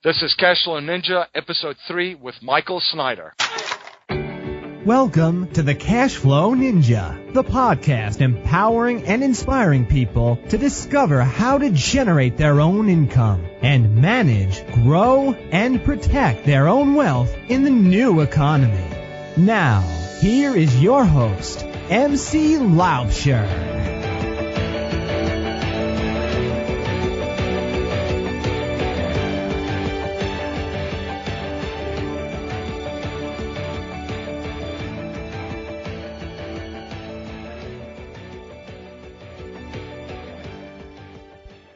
This is Cashflow Ninja, Episode 3 with Michael Snyder. Welcome to the Cashflow Ninja, the podcast empowering and inspiring people to discover how to generate their own income and manage, grow, and protect their own wealth in the new economy. Now, here is your host, MC Laubscher.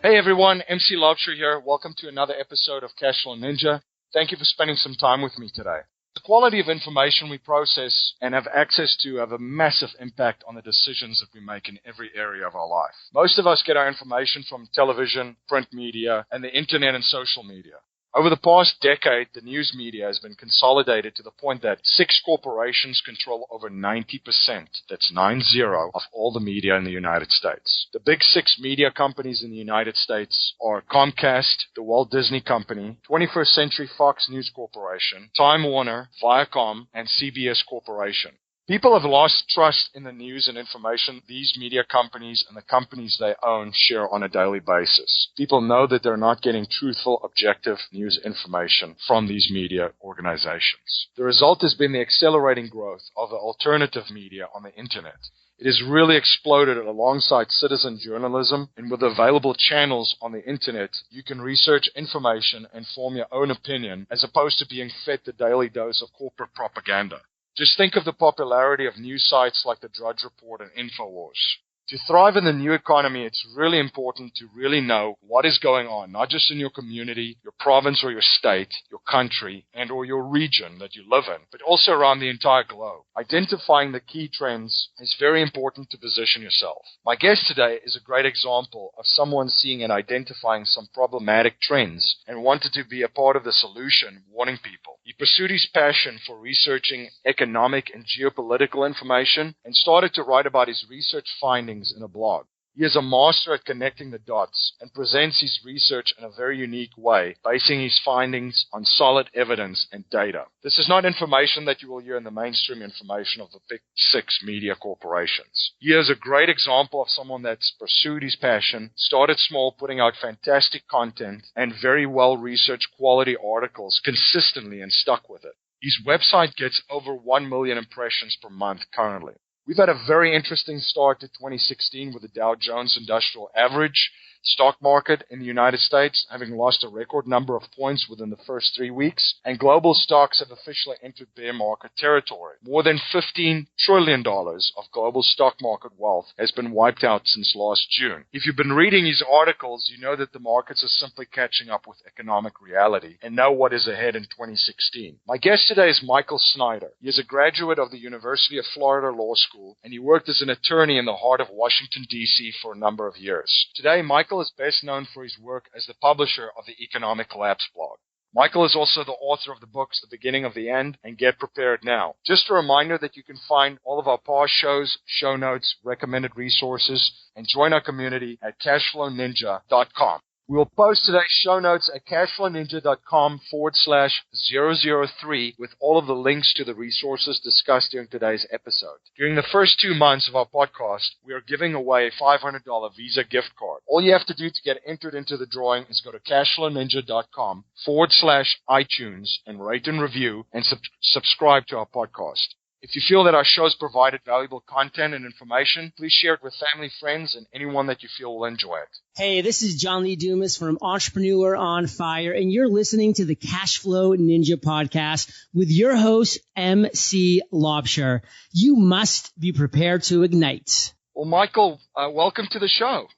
Hey everyone, MC Laubscher here. Welcome to another episode of Cashflow Ninja. Thank you for spending some time with me today. The quality of information we process and have access to have a massive impact on the decisions that we make in every area of our life. Most of us get our information from television, print media, and the internet and social media. Over the past decade, the news media has been consolidated to the point that 6 corporations control over 90%, that's 90, of all the media in the United States. The big 6 media companies in the United States are Comcast, the Walt Disney Company, 21st Century Fox News Corporation, Time Warner, Viacom, and CBS Corporation. People have lost trust in the news and information these media companies and the companies they own share on a daily basis. People know that they're not getting truthful, objective news information from these media organizations. The result has been the accelerating growth of the alternative media on the internet. It has really exploded alongside citizen journalism, and with available channels on the internet, you can research information and form your own opinion as opposed to being fed the daily dose of corporate propaganda. Just think of the popularity of news sites like the Drudge Report and InfoWars. To thrive in the new economy, it's really important to really know what is going on, not just in your community, your province or your state, your country, and or your region that you live in, but also around the entire globe. Identifying the key trends is very important to position yourself. My guest today is a great example of someone seeing and identifying some problematic trends and wanted to be a part of the solution, warning people. He pursued his passion for researching economic and geopolitical information and started to write about his research findings in a blog. He is a master at connecting the dots and presents his research in a very unique way, basing his findings on solid evidence and data. This is not information that you will hear in the mainstream information of the big 6 media corporations. He is a great example of someone that's pursued his passion, started small, putting out fantastic content and very well-researched quality articles consistently and stuck with it. His website gets over 1 million impressions per month currently. We've had a very interesting start to 2016 with the Dow Jones Industrial Average stock market in the United States having lost a record number of points within the first 3 weeks, and global stocks have officially entered bear market territory. More than $15 trillion of global stock market wealth has been wiped out since last June. If you've been reading his articles, you know that the markets are simply catching up with economic reality and know what is ahead in 2016. My guest today is Michael Snyder. He is a graduate of the University of Florida Law School, and he worked as an attorney in the heart of Washington, D.C. for a number of years. Today, Michael is best known for his work as the publisher of the Economic Collapse blog. Michael is also the author of the books The Beginning of the End and Get Prepared Now. Just a reminder that you can find all of our past shows, show notes, recommended resources, and join our community at cashflowninja.com. We will post today's show notes at cashflowninja.com/003 with all of the links to the resources discussed during today's episode. During the first 2 months of our podcast, we are giving away a $500 Visa gift card. All you have to do to get entered into the drawing is go to cashflowninja.com/iTunes and rate and review and subscribe to our podcast. If you feel that our shows provided valuable content and information, please share it with family, friends, and anyone that you feel will enjoy it. Hey, this is John Lee Dumas from Entrepreneur on Fire, and you're listening to the Cashflow Ninja podcast with your host, MC Laubscher. You must be prepared to ignite. Well, Michael, welcome to the show.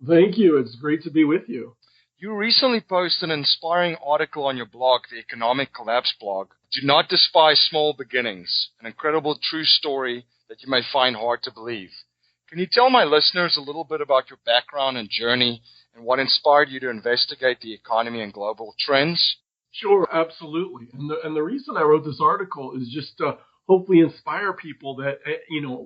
Thank you. It's great to be with you. You recently posted an inspiring article on your blog, the Economic Collapse blog. Do not despise small beginnings, an incredible true story that you may find hard to believe. Can you tell my listeners a little bit about your background and journey and what inspired you to investigate the economy and global trends? Sure, absolutely. And the reason I wrote this article is just to hopefully inspire people that,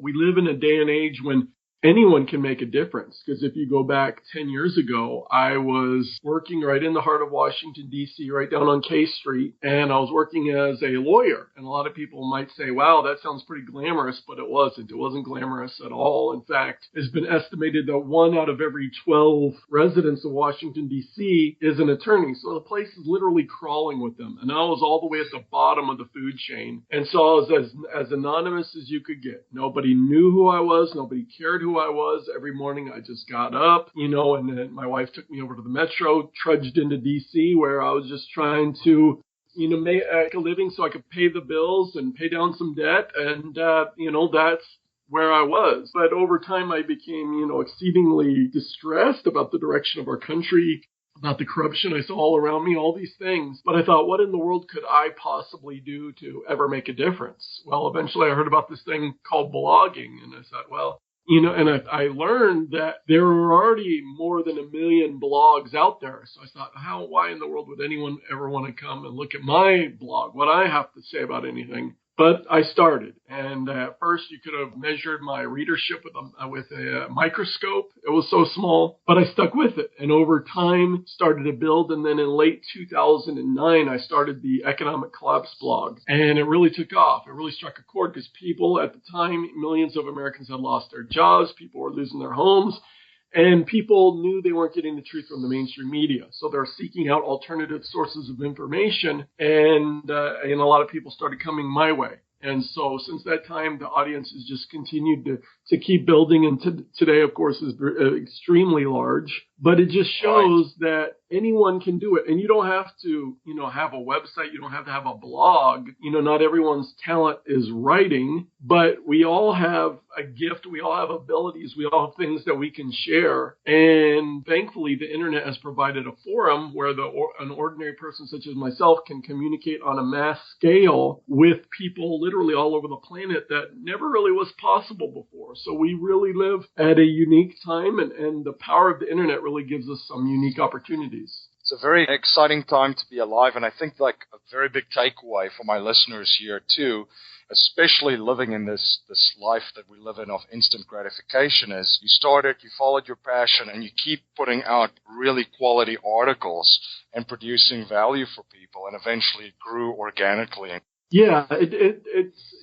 we live in a day and age when anyone can make a difference. Because if you go back 10 years ago, I was working right in the heart of Washington, D.C., right down on K Street, and I was working as a lawyer. And a lot of people might say, wow, that sounds pretty glamorous, but it wasn't. It wasn't glamorous at all. In fact, it's been estimated that 1 out of every 12 residents of Washington, D.C. is an attorney. So the place is literally crawling with them. And I was all the way at the bottom of the food chain. And so I was as anonymous as you could get. Nobody knew who I was. Nobody cared who I was. Every morning I just got up, and then my wife took me over to the metro, trudged into D.C., where I was just trying to make a living so I could pay the bills and pay down some debt. And, that's where I was. But over time, I became, exceedingly distressed about the direction of our country, about the corruption I saw all around me, all these things. But I thought, what in the world could I possibly do to ever make a difference? Well, eventually I heard about this thing called blogging, and I thought, well, and I learned that there were already more than 1 million blogs out there. So I thought, why in the world would anyone ever want to come and look at my blog, what I have to say about anything? But I started, and at first you could have measured my readership with a microscope. It was so small, but I stuck with it, and over time started to build. And then in late 2009, I started the Economic Collapse blog, and it really took off. It really struck a chord because people at the time, millions of Americans had lost their jobs, people were losing their homes. And people knew they weren't getting the truth from the mainstream media. So they're seeking out alternative sources of information. And a lot of people started coming my way. And so since that time, the audience has just continued to keep building. And today, of course, is extremely large. But it just shows that anyone can do it. And you don't have to, have a website. You don't have to have a blog. Not everyone's talent is writing, but we all have a gift. We all have abilities. We all have things that we can share. And thankfully, the internet has provided a forum where an ordinary person such as myself can communicate on a mass scale with people literally all over the planet that never really was possible before. So we really live at a unique time, and the power of the internet really gives us some unique opportunities. It's a very exciting time to be alive, and I think a very big takeaway for my listeners here too, especially living in this life that we live in of instant gratification, is you started, you followed your passion, and you keep putting out really quality articles and producing value for people, and eventually it grew organically. Yeah, it's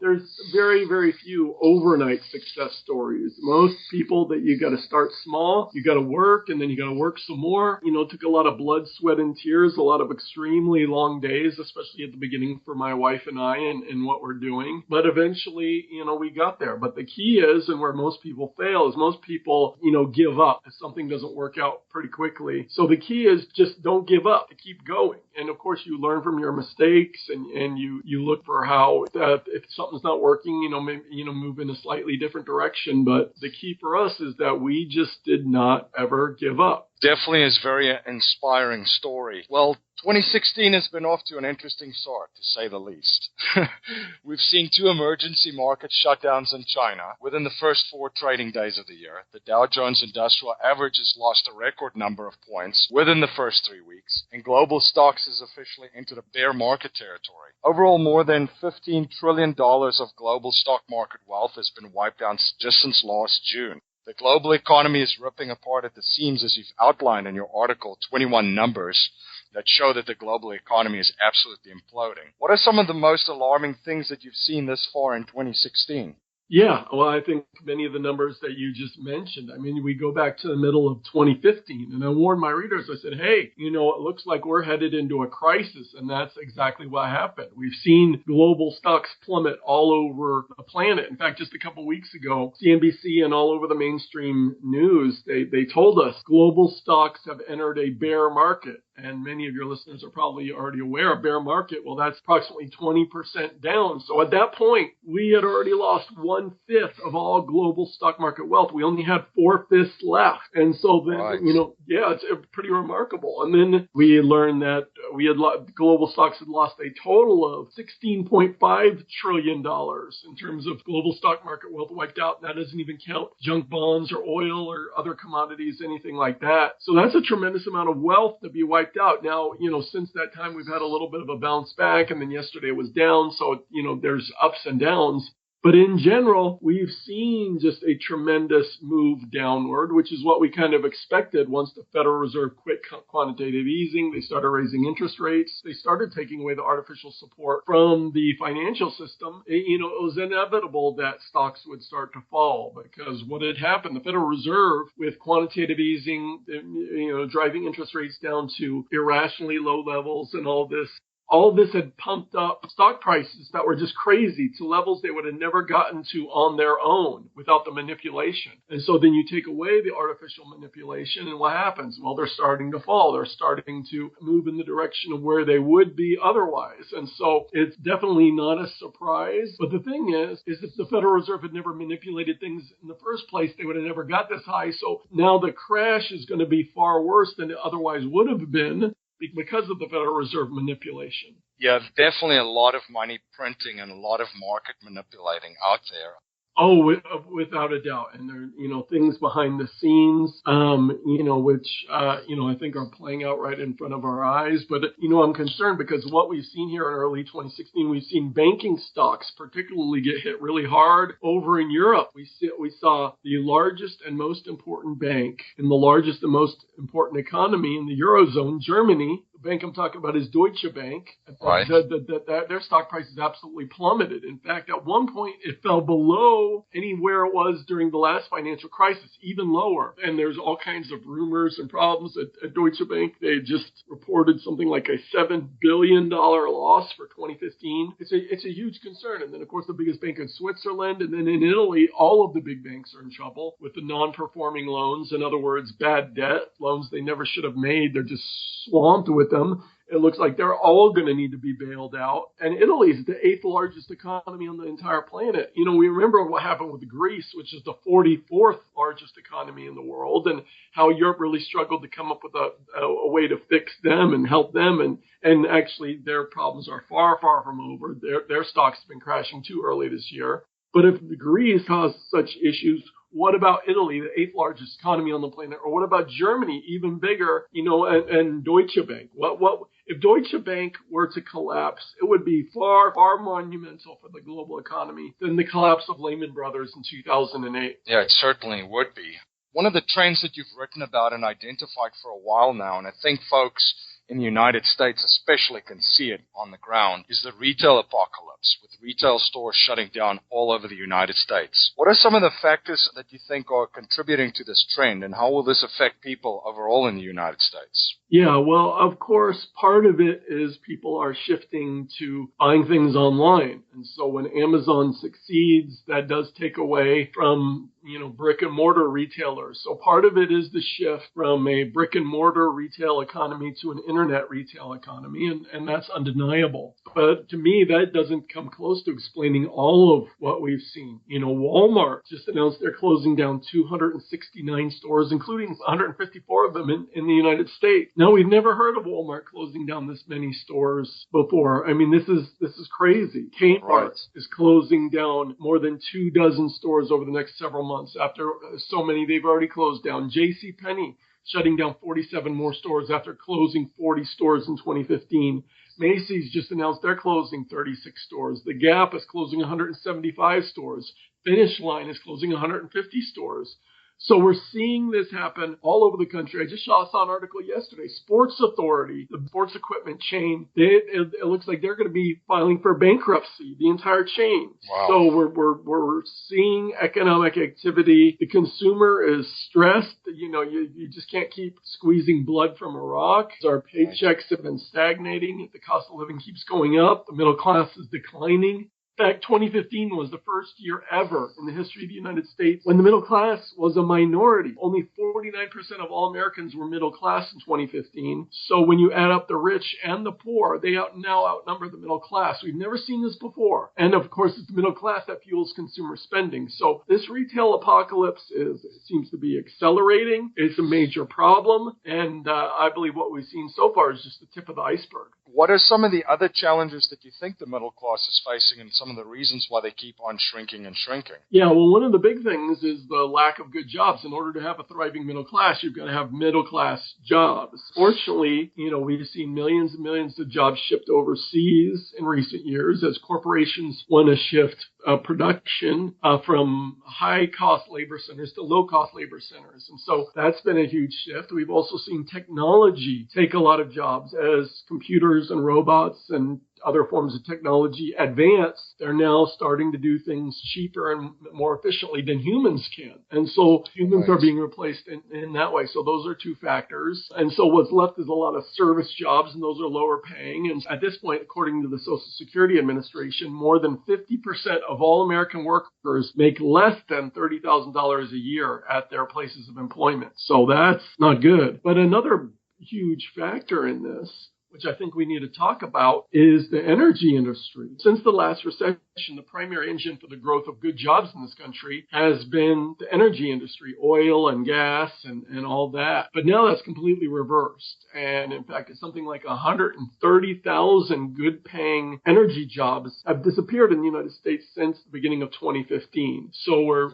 there's very, very few overnight success stories. Most people that you got to start small, you got to work, and then you got to work some more. It took a lot of blood, sweat, and tears, a lot of extremely long days, especially at the beginning for my wife and I and what we're doing. But eventually, we got there. But the key is, and where most people fail, is most people, give up if something doesn't work out pretty quickly. So the key is just don't give up, to keep going. And of course, you learn from your mistakes, and you look for how, if something's not working, maybe, move in a slightly different direction. But the key for us is that we just did not ever give up. Definitely is a very inspiring story. Well, 2016 has been off to an interesting start, to say the least. We've seen 2 emergency market shutdowns in China within the first 4 trading days of the year. The Dow Jones Industrial Average has lost a record number of points within the first 3 weeks, and global stocks has officially entered a bear market territory. Overall, more than $15 trillion of global stock market wealth has been wiped out just since last June. The global economy is ripping apart at the seams, as you've outlined in your article, 21 numbers that show that the global economy is absolutely imploding. What are some of the most alarming things that you've seen this far in 2016? Yeah, well, I think many of the numbers that you just mentioned, we go back to the middle of 2015, and I warned my readers, I said, hey, it looks like we're headed into a crisis, and that's exactly what happened. We've seen global stocks plummet all over the planet. In fact, just a couple weeks ago, CNBC and all over the mainstream news, they told us global stocks have entered a bear market. And many of your listeners are probably already aware of bear market. Well, that's approximately 20% down. So at that point, we had already lost 1/5 of all global stock market wealth. We only had 4/5 left. And so then, right. It's pretty remarkable. And then we learned that global stocks had lost a total of $16.5 trillion in terms of global stock market wealth wiped out. That doesn't even count junk bonds or oil or other commodities, anything like that. So that's a tremendous amount of wealth to be wiped out. Now, since that time, we've had a little bit of a bounce back, and then yesterday was down. So, there's ups and downs. But in general, we've seen just a tremendous move downward, which is what we kind of expected once the Federal Reserve quit quantitative easing. They started raising interest rates. They started taking away the artificial support from the financial system. It was inevitable that stocks would start to fall because what had happened, the Federal Reserve with quantitative easing, driving interest rates down to irrationally low levels and all this had pumped up stock prices that were just crazy to levels they would have never gotten to on their own without the manipulation. And so then you take away the artificial manipulation and what happens? Well, they're starting to fall. They're starting to move in the direction of where they would be otherwise. And so it's definitely not a surprise. But the thing is if the Federal Reserve had never manipulated things in the first place, they would have never got this high. So now the crash is going to be far worse than it otherwise would have been, because of the Federal Reserve manipulation. Yeah, definitely a lot of money printing and a lot of market manipulating out there. Oh, without a doubt. And there, things behind the scenes, which, I think are playing out right in front of our eyes. But, I'm concerned because what we've seen here in early 2016, we've seen banking stocks particularly get hit really hard over in Europe. We saw the largest and most important bank in the largest and most important economy in the Eurozone, Germany. The bank I'm talking about is Deutsche Bank. Right. Their stock price has absolutely plummeted. In fact, at one point, it fell below anywhere it was during the last financial crisis, even lower. And there's all kinds of rumors and problems at Deutsche Bank. They just reported something like a $7 billion loss for 2015. It's a huge concern. And then, of course, the biggest bank in Switzerland. And then in Italy, all of the big banks are in trouble with the non-performing loans. In other words, bad debt, loans they never should have made. They're just swamped with them. It looks like they're all going to need to be bailed out. And Italy is the 8th largest economy on the entire planet. We remember what happened with Greece, which is the 44th largest economy in the world, and how Europe really struggled to come up with a way to fix them and help them. And actually, their problems are far, far from over. Their stocks have been crashing too early this year. But if Greece caused such issues, what about Italy, the 8th largest economy on the planet? Or what about Germany, even bigger, and Deutsche Bank? What if Deutsche Bank were to collapse, it would be far, far monumental for the global economy than the collapse of Lehman Brothers in 2008. Yeah, it certainly would be. One of the trends that you've written about and identified for a while now, and I think folks in the United States especially can see it on the ground, is the retail apocalypse, with retail stores shutting down all over the United States. What are some of the factors that you think are contributing to this trend, and how will this affect people overall in the United States? Yeah, well, of course, part of it is people are shifting to buying things online. And so when Amazon succeeds, that does take away from, brick and mortar retailers. So part of it is the shift from a brick and mortar retail economy to an internet retail economy. And that's undeniable. But to me, that doesn't come close to explaining all of what we've seen. Walmart just announced they're closing down 269 stores, including 154 of them in the United States. Now, we've never heard of Walmart closing down this many stores before. I mean, this is crazy. Kmart is closing down more than 24 stores over the next several months after so many they've already closed down. JCPenney shutting down 47 more stores after closing 40 stores in 2015. Macy's just announced they're closing 36 stores. The Gap is closing 175 stores. Finish Line is closing 150 stores. So we're seeing this happen all over the country. I just saw an article yesterday. Sports Authority, the sports equipment chain, it looks like they're going to be filing for bankruptcy, the entire chain. Wow. So we're seeing economic activity. The consumer is stressed. You just can't keep squeezing blood from a rock. Our paychecks have been stagnating. The cost of living keeps going up. The middle class is declining. In fact, 2015 was the first year ever in the history of the United States when the middle class was a minority. Only 49% of all Americans were middle class in 2015. So when you add up the rich and the poor, they now outnumber the middle class. We've never seen this before. And of course, it's the middle class that fuels consumer spending. So this retail apocalypse seems to be accelerating. It's a major problem. And I believe what we've seen so far is just the tip of the iceberg. What are some of the other challenges that you think the middle class is facing, and some of the reasons why they keep on shrinking and shrinking? Yeah, well, one of the big things is the lack of good jobs. In order to have a thriving middle class, you've got to have middle class jobs. Fortunately, we've seen millions and millions of jobs shipped overseas in recent years as corporations want to shift production from high-cost labor centers to low-cost labor centers. And so that's been a huge shift. We've also seen technology take a lot of jobs as computers and robots and other forms of technology advance. They're now starting to do things cheaper and more efficiently than humans can. And so humans are being replaced in that way. So those are two factors. And so what's left is a lot of service jobs, and those are lower paying. And at this point, according to the Social Security Administration, more than 50% of all American workers make less than $30,000 a year at their places of employment. So that's not good. But another huge factor in this, which I think we need to talk about, is the energy industry. Since the last recession, the primary engine for the growth of good jobs in this country has been the energy industry, oil and gas and all that. But now that's completely reversed. And in fact, it's something like 130,000 good-paying energy jobs have disappeared in the United States since the beginning of 2015. So we're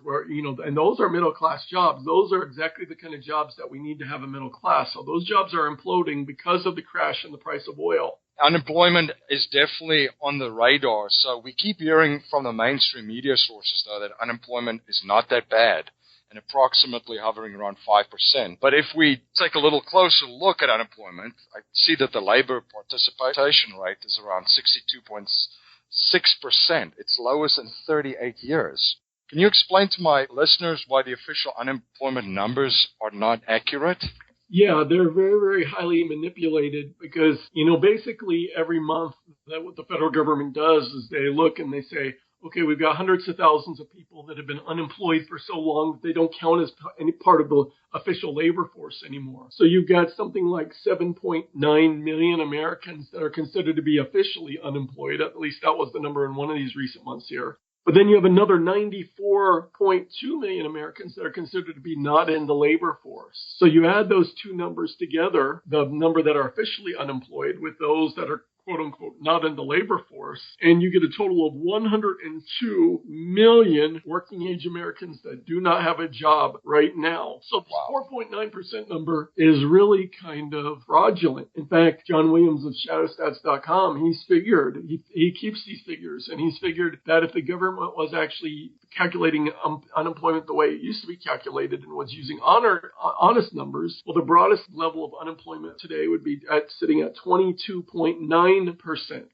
and those are middle-class jobs. Those are exactly the kind of jobs that we need to have a middle class. So those jobs are imploding because of the crash in the price of oil. Unemployment is definitely on the radar. So we keep hearing from the mainstream media sources, though, that unemployment is not that bad and approximately hovering around 5%. But if we take a little closer look at unemployment, I see that the labor participation rate is around 62.6%. It's lowest in 38 years. Can you explain to my listeners why the official unemployment numbers are not accurate? Yeah, they're very, very highly manipulated because, basically every month that what the federal government does is they look and they say, okay, we've got hundreds of thousands of people that have been unemployed for so long that they don't count as any part of the official labor force anymore. So you've got something like 7.9 million Americans that are considered to be officially unemployed. At least that was the number in one of these recent months here. But then you have another 94.2 million Americans that are considered to be not in the labor force. So you add those two numbers together, the number that are officially unemployed with those that are quote unquote not in the labor force, and you get a total of 102 million working age Americans that do not have a job right now. So the 4.9% number is really kind of fraudulent. In fact, John Williams of shadowstats.com, he's figured, he keeps these figures, and he's figured that if the government was actually calculating unemployment the way it used to be calculated and was using honest numbers, well, the broadest level of unemployment today would be sitting at 22.9%.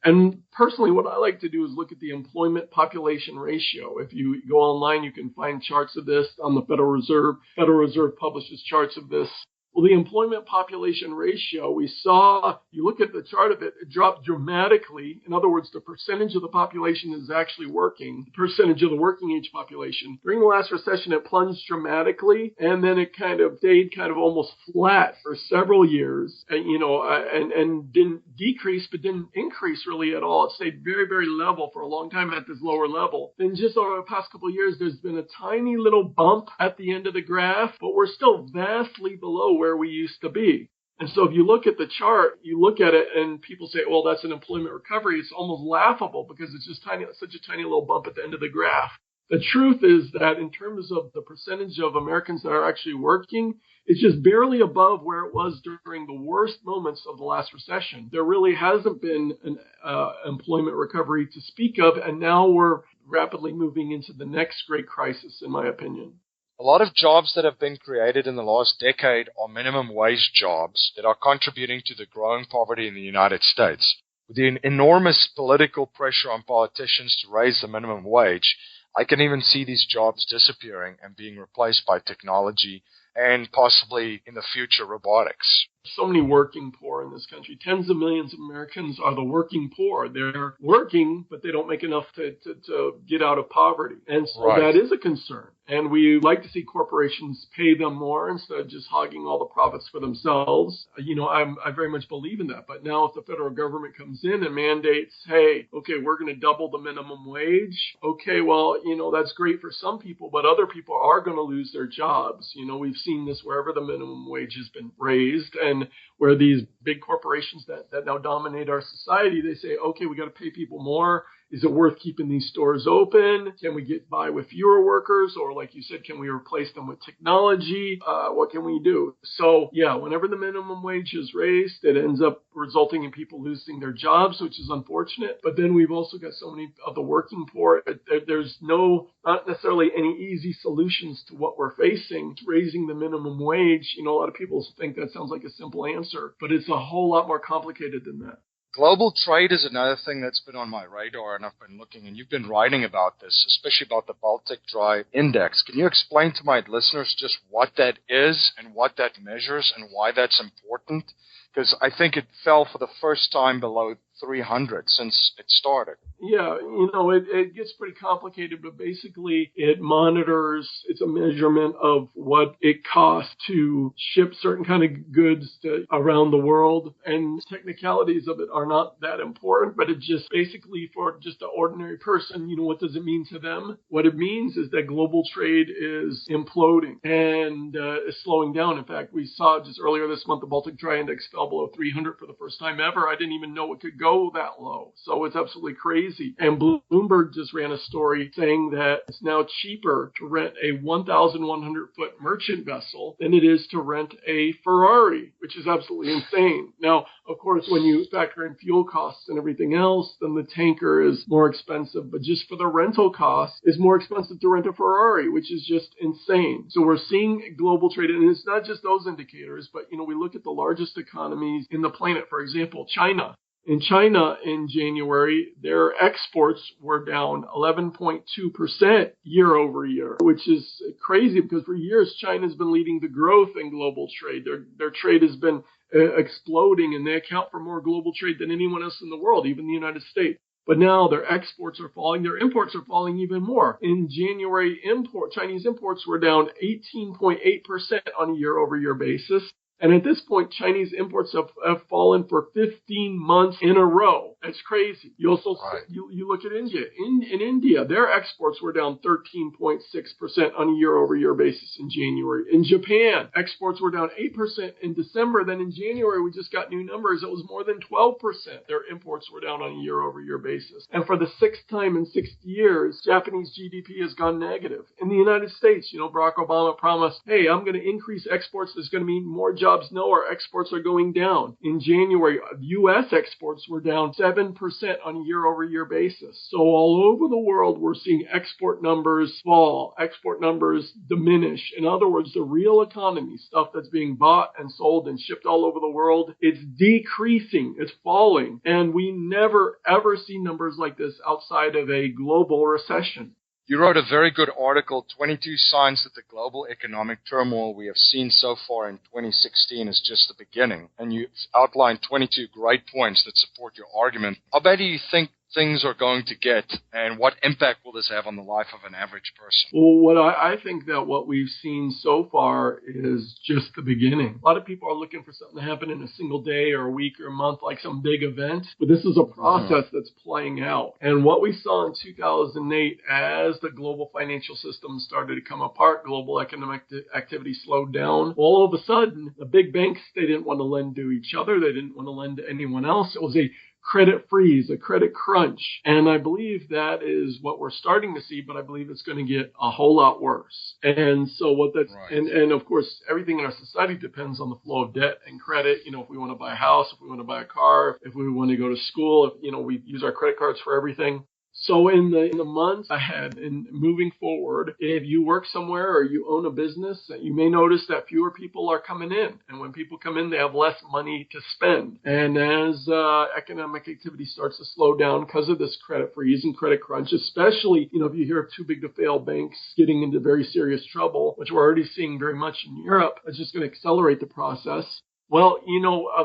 And personally, what I like to do is look at the employment population ratio. If you go online, you can find charts of this on the Federal Reserve. Federal Reserve publishes charts of this. Well, the employment population ratio, we saw, you look at the chart of it, it dropped dramatically. In other words, the percentage of the population is actually working, the percentage of the working age population. During the last recession, it plunged dramatically, and then it kind of stayed kind of almost flat for several years, and didn't decrease, but didn't increase really at all. It stayed very, very level for a long time at this lower level. Then just over the past couple of years, there's been a tiny little bump at the end of the graph, but we're still vastly below where we used to be. And so if you look at the chart, you look at it and people say, well, that's an employment recovery. It's almost laughable because it's just such a tiny little bump at the end of the graph. The truth is that in terms of the percentage of Americans that are actually working, it's just barely above where it was during the worst moments of the last recession. There really hasn't been an employment recovery to speak of, and now we're rapidly moving into the next great crisis, in my opinion. A lot of jobs that have been created in the last decade are minimum wage jobs that are contributing to the growing poverty in the United States. With the enormous political pressure on politicians to raise the minimum wage, I can even see these jobs disappearing and being replaced by technology and possibly in the future robotics. So many working poor in this country. Tens of millions of Americans are the working poor. They're working, but they don't make enough to get out of poverty. And so that is a concern. And we like to see corporations pay them more instead of just hogging all the profits for themselves. I very much believe in that. But now if the federal government comes in and mandates, hey, okay, we're going to double the minimum wage. Okay, well, that's great for some people, but other people are going to lose their jobs. We've seen this wherever the minimum wage has been raised, and where these big corporations that now dominate our society, they say, okay, we got to pay people more. Is it worth keeping these stores open? Can we get by with fewer workers? Or like you said, can we replace them with technology? What can we do? So yeah, whenever the minimum wage is raised, it ends up resulting in people losing their jobs, which is unfortunate. But then we've also got so many of the working poor. There's not necessarily any easy solutions to what we're facing. Raising the minimum wage, a lot of people think that sounds like a simple answer, but it's a whole lot more complicated than that. Global trade is another thing that's been on my radar, and I've been looking, and you've been writing about this, especially about the Baltic Dry Index. Can you explain to my listeners just what that is and what that measures and why that's important? Because I think it fell for the first time below 300 since it started. Yeah, it gets pretty complicated, but basically it monitors, it's a measurement of what it costs to ship certain kind of goods around the world. And technicalities of it are not that important, but it just basically for just an ordinary person, what does it mean to them? What it means is that global trade is imploding and is slowing down. In fact, we saw just earlier this month, the Baltic Dry Index fell below 300 for the first time ever. I didn't even know it could go that low. So it's absolutely crazy. And Bloomberg just ran a story saying that it's now cheaper to rent a 1,100 foot merchant vessel than it is to rent a Ferrari, which is absolutely insane. Now, of course, when you factor in fuel costs and everything else, then the tanker is more expensive. But just for the rental cost, it's more expensive to rent a Ferrari, which is just insane. So we're seeing global trade, and it's not just those indicators, but, we look at the largest economies in the planet. For example, China. In China, in January, their exports were down 11.2% year over year, which is crazy because for years, China's been leading the growth in global trade. Their trade has been exploding, and they account for more global trade than anyone else in the world, even the United States. But now their exports are falling. Their imports are falling even more. In January, Chinese imports were down 18.8% on a year-over-year basis. And at this point, Chinese imports have fallen for 15 months in a row. That's crazy. You also you look at India. In India, their exports were down 13.6% on a year-over-year basis in January. In Japan, exports were down 8% in December. Then in January, we just got new numbers. It was more than 12%. Their imports were down on a year-over-year basis. And for the sixth time in 60 years, Japanese GDP has gone negative. In the United States, Barack Obama promised, hey, I'm going to increase exports. There's going to be more jobs. No, our exports are going down. In January, U.S. exports were down 7% on a year-over-year basis. So all over the world, we're seeing export numbers fall, export numbers diminish. In other words, the real economy, stuff that's being bought and sold and shipped all over the world, it's decreasing, it's falling. And we never, ever see numbers like this outside of a global recession. You wrote a very good article, 22 Signs that the Global Economic Turmoil we have seen so far in 2016 is just the beginning. And you outlined 22 great points that support your argument. How bad do you think things are going to get, and what impact will this have on the life of an average person? Well, I think that what we've seen so far is just the beginning. A lot of people are looking for something to happen in a single day or a week or a month, like some big event. But this is a process that's playing out. And what we saw in 2008, as the global financial system started to come apart, global economic activity slowed down, all of a sudden, the big banks, they didn't want to lend to each other. They didn't want to lend to anyone else. It was a credit freeze, a credit crunch. And I believe that is what we're starting to see, but I believe it's going to get a whole lot worse. And so what that's, and of course, everything in our society depends on the flow of debt and credit. If we want to buy a house, if we want to buy a car, if we want to go to school, if, we use our credit cards for everything. So in the months ahead and moving forward, if you work somewhere or you own a business, you may notice that fewer people are coming in. And when people come in, they have less money to spend. And as economic activity starts to slow down because of this credit freeze and credit crunch, especially, if you hear of too big to fail banks getting into very serious trouble, which we're already seeing very much in Europe, it's just going to accelerate the process. Well,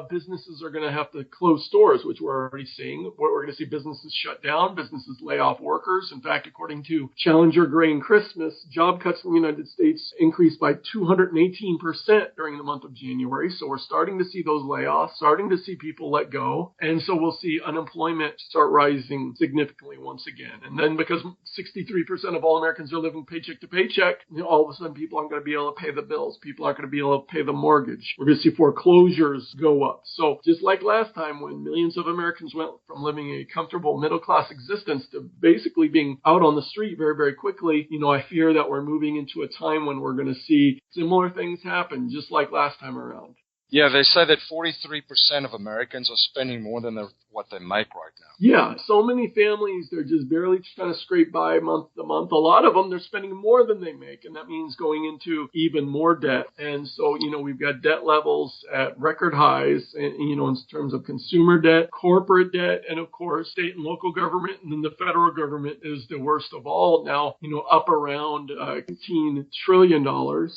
businesses are going to have to close stores, which we're already seeing. We're going to see businesses shut down, businesses lay off workers. In fact, according to Challenger Grain Christmas, job cuts in the United States increased by 218% during the month of January. So we're starting to see those layoffs, starting to see people let go. And so we'll see unemployment start rising significantly once again. And then because 63% of all Americans are living paycheck to paycheck, all of a sudden people aren't going to be able to pay the bills. People aren't going to be able to pay the mortgage. We're going to see foreclosures foreclosures go up. So just like last time when millions of Americans went from living a comfortable middle-class existence to basically being out on the street very, very quickly, I fear that we're moving into a time when we're going to see similar things happen, just like last time around. Yeah, they say that 43% of Americans are spending more than what they make right now. Yeah, so many families, they're just barely trying to scrape by month to month. A lot of them, they're spending more than they make, and that means going into even more debt. And so, we've got debt levels at record highs, in terms of consumer debt, corporate debt, and of course, state and local government, and then the federal government is the worst of all now, up around $18 trillion.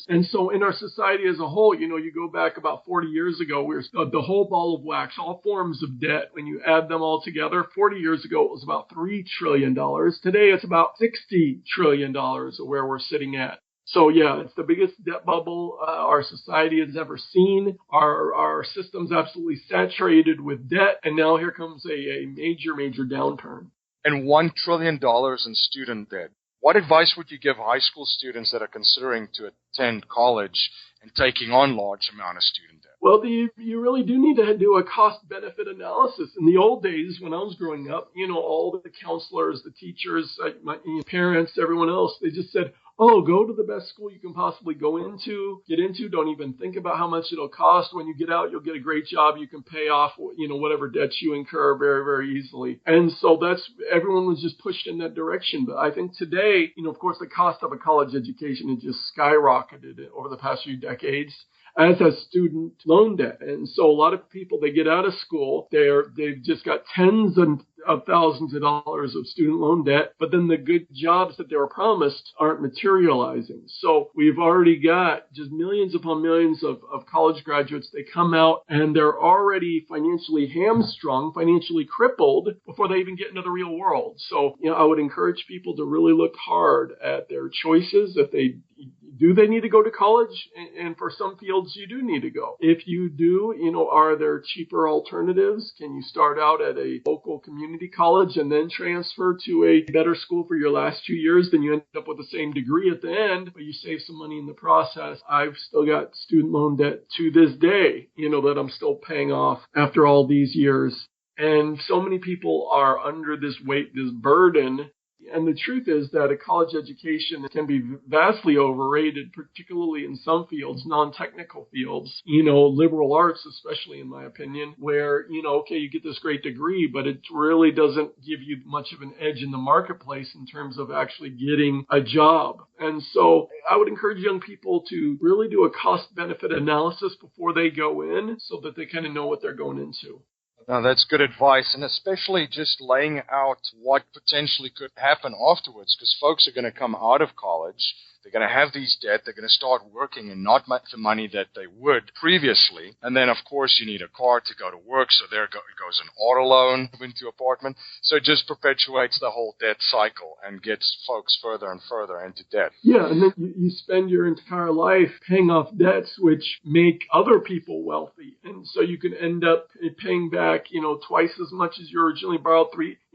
And so in our society as a whole, you go back about 40 years ago, we were the whole ball of wax, all forms of debt, when you add them all together, 40 years ago, it was about $3 trillion. Today, it's about $60 trillion where we're sitting at. So, yeah, it's the biggest debt bubble our society has ever seen. Our system's absolutely saturated with debt. And now here comes a major, major downturn. And $1 trillion in student debt. What advice would you give high school students that are considering to attend college and taking on large amount of student debt? Well, you really do need to do a cost-benefit analysis. In the old days, when I was growing up, all the counselors, the teachers, my parents, everyone else, they just said, go to the best school you can possibly get into. Don't even think about how much it'll cost. When you get out, you'll get a great job. You can pay off, whatever debts you incur very, very easily. And so everyone was just pushed in that direction. But I think today, of course, the cost of a college education has just skyrocketed over the past few decades, as has student loan debt. And so a lot of people, they get out of school, they've just got tens of thousands of dollars of student loan debt, but then the good jobs that they were promised aren't materializing. So we've already got just millions upon millions of college graduates. They come out and they're already financially hamstrung, financially crippled before they even get into the real world. So, I would encourage people to really look hard at their choices. Do they need to go to college? And for some fields, you do need to go. If you do, are there cheaper alternatives? Can you start out at a local community college and then transfer to a better school for your last 2 years? Then you end up with the same degree at the end, but you save some money in the process. I've still got student loan debt to this day, that I'm still paying off after all these years. And so many people are under this weight, this burden. And the truth is that a college education can be vastly overrated, particularly in some fields, non-technical fields, liberal arts, especially in my opinion, where, you get this great degree, but it really doesn't give you much of an edge in the marketplace in terms of actually getting a job. And so I would encourage young people to really do a cost-benefit analysis before they go in so that they kind of know what they're going into. Now, that's good advice, and especially just laying out what potentially could happen afterwards, because folks are going to come out of college, they're going to have these debt, they're going to start working and not make the money that they would previously, and then, of course, you need a car to go to work, so goes an auto loan into apartment, so it just perpetuates the whole debt cycle and gets folks further and further into debt. Yeah, and then you spend your entire life paying off debts which make other people wealthy, and so you can end up paying back, twice as much as you originally borrowed,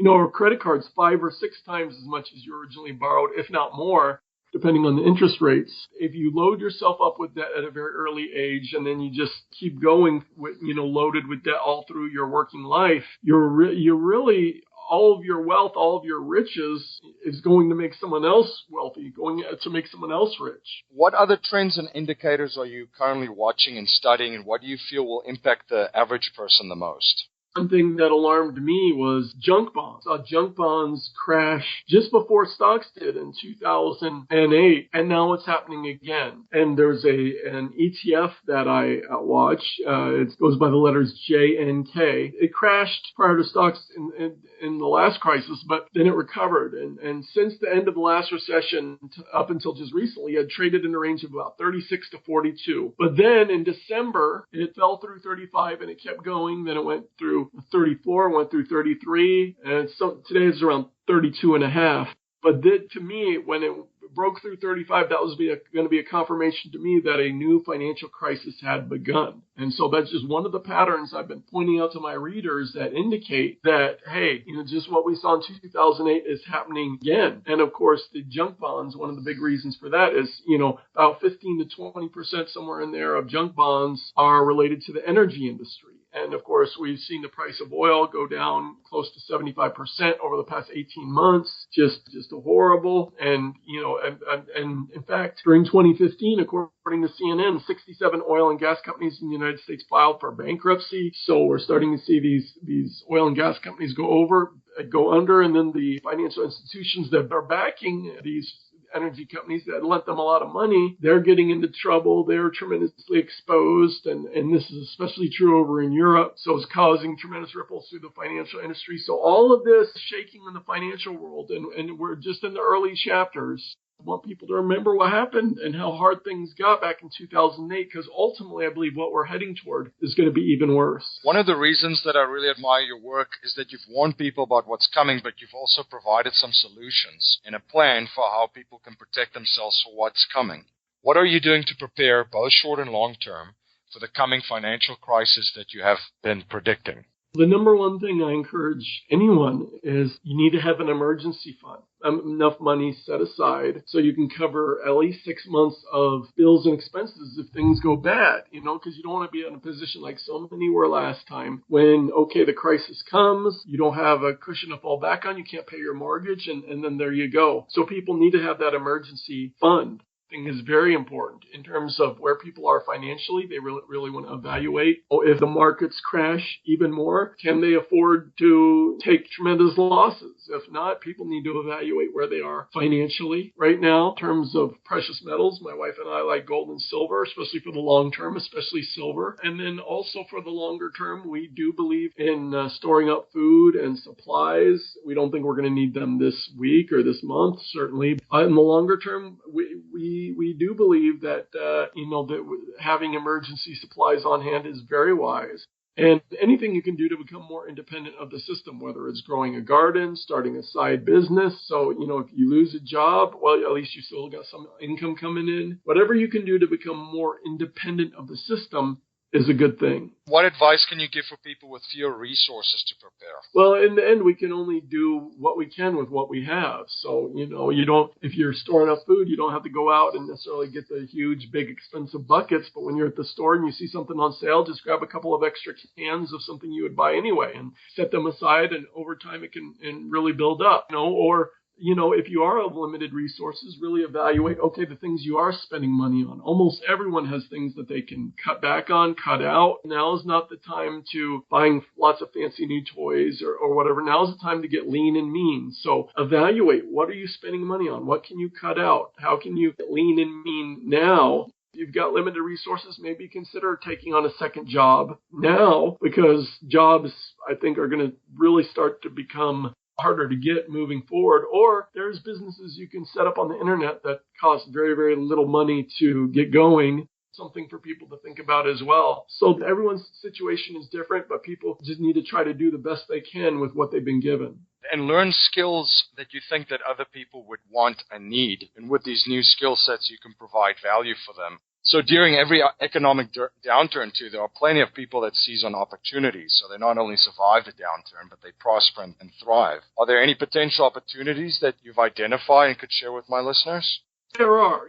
or credit cards 5 or 6 times as much as you originally borrowed, if not more, depending on the interest rates. If you load yourself up with debt at a very early age and then you just keep going with, loaded with debt all through your working life, you're really, all of your wealth, all of your riches is going to make someone else wealthy, going to make someone else rich. What other trends and indicators are you currently watching and studying, and what do you feel will impact the average person the most? One thing that alarmed me was junk bonds. I saw junk bonds crash just before stocks did in 2008, and now it's happening again. And there's an ETF that I watch. It goes by the letters JNK. It crashed prior to stocks in the last crisis, but then it recovered. And since the end of the last recession up until just recently, it had traded in a range of about 36 to 42. But then in December, it fell through 35 and it kept going. Then it went through 34, went through 33, and today it's around 32 and a half. But to me, when it broke through 35, that was going to be a confirmation to me that a new financial crisis had begun. And so that's just one of the patterns I've been pointing out to my readers that indicate that, hey, just what we saw in 2008 is happening again. And of course, the junk bonds, one of the big reasons for that is, about 15 to 20% somewhere in there of junk bonds are related to the energy industry. And of course, we've seen the price of oil go down close to 75% over the past 18 months. Just horrible. And, and in fact, during 2015, according to CNN, 67 oil and gas companies in the United States filed for bankruptcy. So we're starting to see these oil and gas companies go under, and then the financial institutions that are backing these energy companies that lent them a lot of money, they're getting into trouble. They're tremendously exposed. And this is especially true over in Europe. So it's causing tremendous ripples through the financial industry. So all of this shaking in the financial world, and we're just in the early chapters. I want people to remember what happened and how hard things got back in 2008, because ultimately I believe what we're heading toward is going to be even worse. One of the reasons that I really admire your work is that you've warned people about what's coming, but you've also provided some solutions and a plan for how people can protect themselves for what's coming. What are you doing to prepare, both short and long term, for the coming financial crisis that you have been predicting? The number one thing I encourage anyone is you need to have an emergency fund, enough money set aside so you can cover at least 6 months of bills and expenses if things go bad, because you don't want to be in a position like so many were last time when, the crisis comes, you don't have a cushion to fall back on, you can't pay your mortgage, and then there you go. So people need to have that emergency fund. Thing is very important in terms of where people are financially. They really want to evaluate, if the markets crash even more, can they afford to take tremendous losses? If not, people need to evaluate where they are financially right now. In terms of precious metals, my wife and I like gold and silver, especially for the long term, especially silver. And then also for the longer term, we do believe in storing up food and supplies. We don't think we're going to need them this week or this month, certainly. In the longer term, we do believe that, that having emergency supplies on hand is very wise. And anything you can do to become more independent of the system, whether it's growing a garden, starting a side business. So, if you lose a job, well, at least you still got some income coming in. Whatever you can do to become more independent of the system is a good thing. What advice can you give for people with fewer resources to prepare? Well, in the end, we can only do what we can with what we have. So, if you're storing up food, you don't have to go out and necessarily get the huge, big, expensive buckets. But when you're at the store and you see something on sale, just grab a couple of extra cans of something you would buy anyway and set them aside. And over time, it can really build up, or if you are of limited resources, really evaluate, the things you are spending money on. Almost everyone has things that they can cut back on, cut out. Now is not the time to buying lots of fancy new toys or whatever. Now is the time to get lean and mean. So evaluate, what are you spending money on? What can you cut out? How can you get lean and mean now? If you've got limited resources, maybe consider taking on a second job now, because jobs, I think, are going to really start to become harder to get moving forward. Or there's businesses you can set up on the internet that cost very, very little money to get going. Something for people to think about as well. So everyone's situation is different, but people just need to try to do the best they can with what they've been given. And learn skills that you think that other people would want and need. And with these new skill sets, you can provide value for them. So during every economic downturn, too, there are plenty of people that seize on opportunities. So they not only survive the downturn, but they prosper and thrive. Are there any potential opportunities that you've identified and could share with my listeners? There are,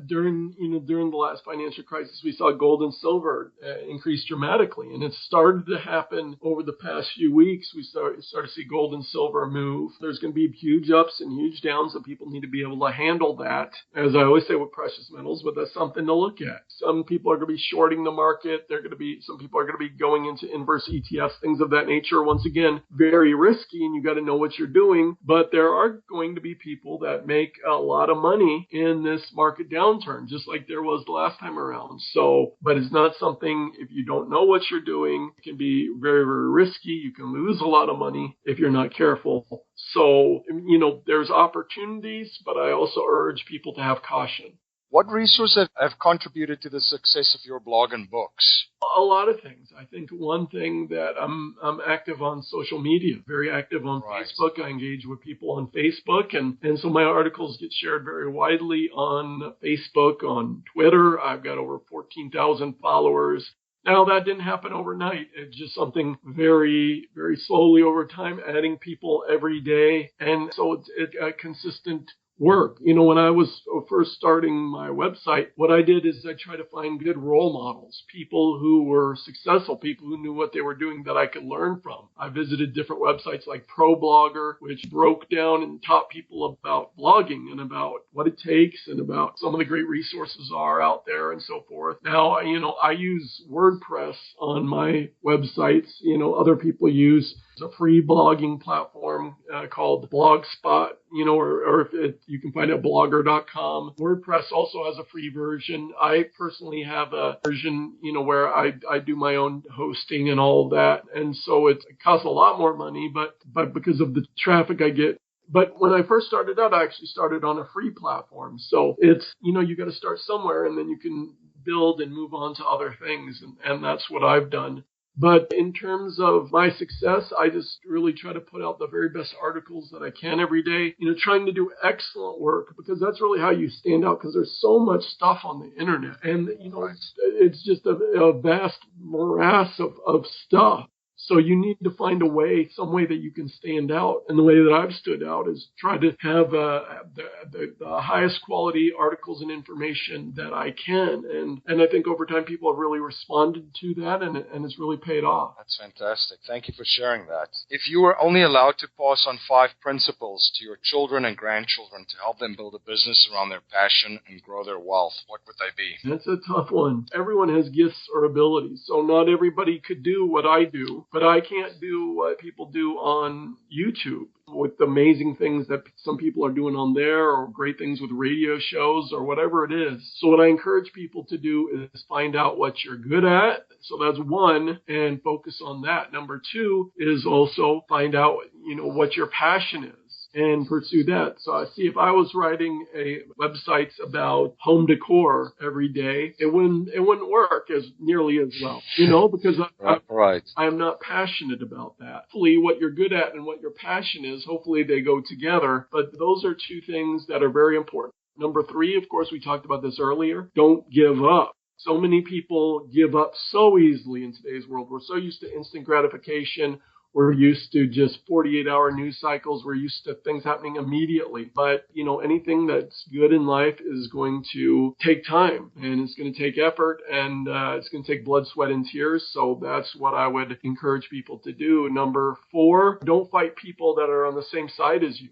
during the last financial crisis, we saw gold and silver increase dramatically, and it started to happen over the past few weeks. We started to see gold and silver move. There's going to be huge ups and huge downs, and people need to be able to handle that. As I always say with precious metals, but that's something to look at. Some people are going to be shorting the market. Some people are going to be going into inverse ETFs, things of that nature. Once again, very risky, and you got to know what you're doing. But there are going to be people that make a lot of money in this market downturn, just like there was the last time around. So, but it's not something, if you don't know what you're doing, it can be very, very risky. You can lose a lot of money if you're not careful. So, there's opportunities, but I also urge people to have caution. What resources have contributed to the success of your blog and books? A lot of things. I think one thing that I'm active on social media, very active on Facebook. I engage with people on Facebook, and so my articles get shared very widely on Facebook, on Twitter. I've got over 14,000 followers. Now, that didn't happen overnight. It's just something very, very slowly over time, adding people every day. And so it's a consistent work. When I was first starting my website, what I did is I tried to find good role models, people who were successful, people who knew what they were doing that I could learn from. I visited different websites like ProBlogger, which broke down and taught people about blogging and about what it takes and about some of the great resources are out there and so forth. Now, I use WordPress on my websites. Other people use a free blogging platform called Blogspot, or you can find it at blogger.com. WordPress also has a free version. I personally have a version, where I do my own hosting and all of that. And so it costs a lot more money, but because of the traffic I get. But when I first started out, I actually started on a free platform. So it's, you got to start somewhere and then you can build and move on to other things. And that's what I've done. But in terms of my success, I just really try to put out the very best articles that I can every day, trying to do excellent work, because that's really how you stand out, because there's so much stuff on the internet. And, it's just a vast morass of stuff. So you need to find some way that you can stand out. And the way that I've stood out is try to have the highest quality articles and information that I can. And I think over time people have really responded to that, and it's really paid off. That's fantastic. Thank you for sharing that. If you were only allowed to pass on 5 principles to your children and grandchildren to help them build a business around their passion and grow their wealth, what would they be? That's a tough one. Everyone has gifts or abilities, so not everybody could do what I do. But I can't do what people do on YouTube with the amazing things that some people are doing on there, or great things with radio shows or whatever it is. So what I encourage people to do is find out what you're good at. So that's one, and focus on that. Number 2 is also find out, what your passion is, and pursue that. So I see if I was writing a website about home decor every day, it wouldn't work as nearly as well, because I'm not passionate about that. Hopefully what you're good at and what your passion is, hopefully they go together. But those are 2 things that are very important. Number 3, of course, we talked about this earlier. Don't give up. So many people give up so easily in today's world. We're so used to instant gratification. We're used to just 48-hour news cycles. We're used to things happening immediately. But, anything that's good in life is going to take time, and it's going to take effort, and it's going to take blood, sweat, and tears. So that's what I would encourage people to do. Number 4, don't fight people that are on the same side as you.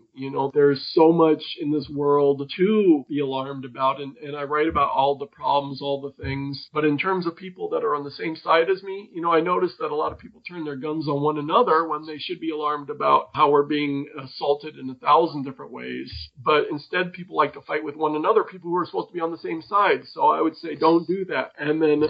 There's so much in this world to be alarmed about, and I write about all the problems, all the things. But in terms of people that are on the same side as me, I notice that a lot of people turn their guns on one another when they should be alarmed about how we're being assaulted in 1,000 different ways. But instead, people like to fight with one another, people who are supposed to be on the same side. So I would say don't do that. And then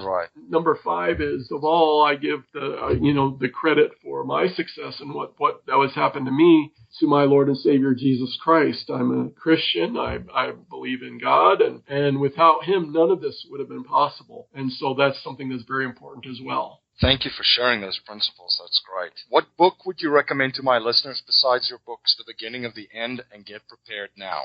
number 5 is, of all, I give the credit for my success and what that has happened to me to my Lord and Savior, Jesus Christ. I'm a Christian. I believe in God. And without him, none of this would have been possible. And so that's something that's very important as well. Thank you for sharing those principles. That's great. What book would you recommend to my listeners besides your books, The Beginning of the End and Get Prepared Now?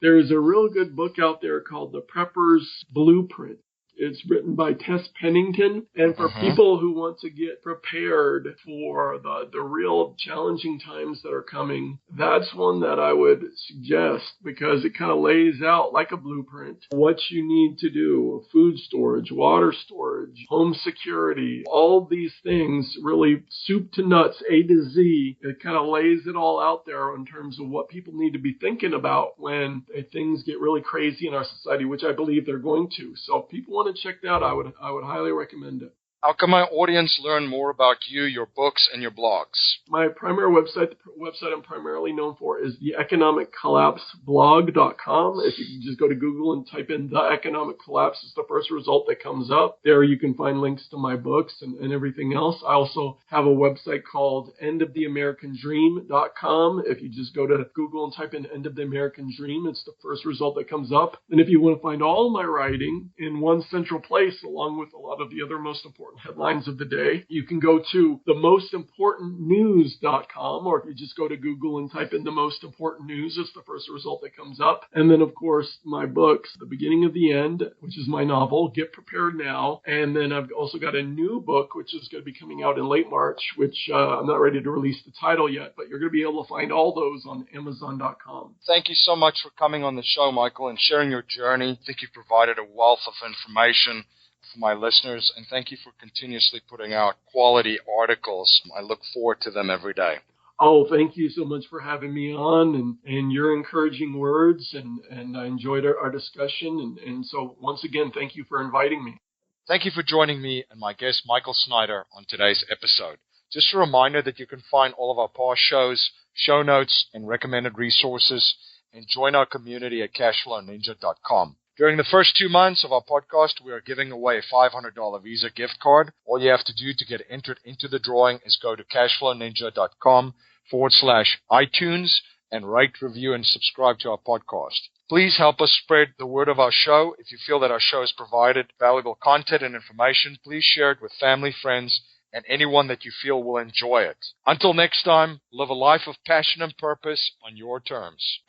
There's a real good book out there called The Prepper's Blueprint. It's written by Tess Pennington. And for people who want to get prepared for the real challenging times that are coming, that's one that I would suggest, because it kind of lays out like a blueprint what you need to do: food storage, water storage, home security, all these things, really soup to nuts, A to Z. It kind of lays it all out there in terms of what people need to be thinking about when things get really crazy in our society, which I believe they're going to. So if people want to check that out, I would highly recommend it. How can my audience learn more about you, your books, and your blogs? My primary website, the website I'm primarily known for, is the economiccollapseblog.com. If you can just go to Google and type in The Economic Collapse, it's the first result that comes up. There you can find links to my books and everything else. I also have a website called endoftheamericandream.com. If you just go to Google and type in End of the American Dream, it's the first result that comes up. And if you want to find all my writing in one central place, along with a lot of the other most important headlines of the day, you can go to themostimportantnews.com, or if you just go to Google and type in the most important news, it's the first result that comes up. And then, of course, my books, The Beginning of the End, which is my novel, Get Prepared Now. And then I've also got a new book, which is going to be coming out in late March, which I'm not ready to release the title yet, but you're going to be able to find all those on Amazon.com. Thank you so much for coming on the show, Michael, and sharing your journey. I think you've provided a wealth of information for my listeners, and thank you for continuously putting out quality articles. I look forward to them every day. Oh, thank you so much for having me on and your encouraging words, and I enjoyed our discussion. And so once again, thank you for inviting me. Thank you for joining me and my guest, Michael Snyder, on today's episode. Just a reminder that you can find all of our past shows, show notes, and recommended resources, and join our community at cashflowninja.com. During the first 2 months of our podcast, we are giving away a $500 Visa gift card. All you have to do to get entered into the drawing is go to cashflowninja.com/iTunes and rate, review, and subscribe to our podcast. Please help us spread the word of our show. If you feel that our show has provided valuable content and information, please share it with family, friends, and anyone that you feel will enjoy it. Until next time, live a life of passion and purpose on your terms.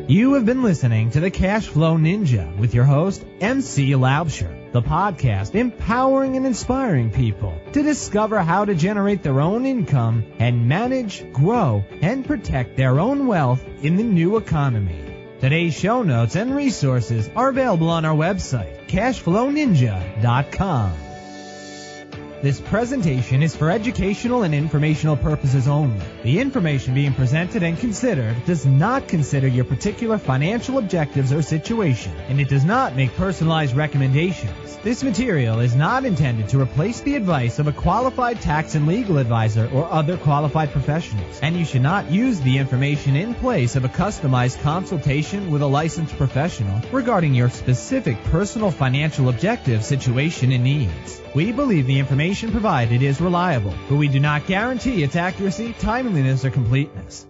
You have been listening to the Cashflow Ninja with your host, MC Laubscher, the podcast empowering and inspiring people to discover how to generate their own income and manage, grow, and protect their own wealth in the new economy. Today's show notes and resources are available on our website, cashflowninja.com. This presentation is for educational and informational purposes only. The information being presented and considered does not consider your particular financial objectives or situation, and it does not make personalized recommendations. This material is not intended to replace the advice of a qualified tax and legal advisor or other qualified professionals, and you should not use the information in place of a customized consultation with a licensed professional regarding your specific personal financial objective, situation, and needs. We believe the information provided is reliable, but we do not guarantee its accuracy, timeliness, or completeness.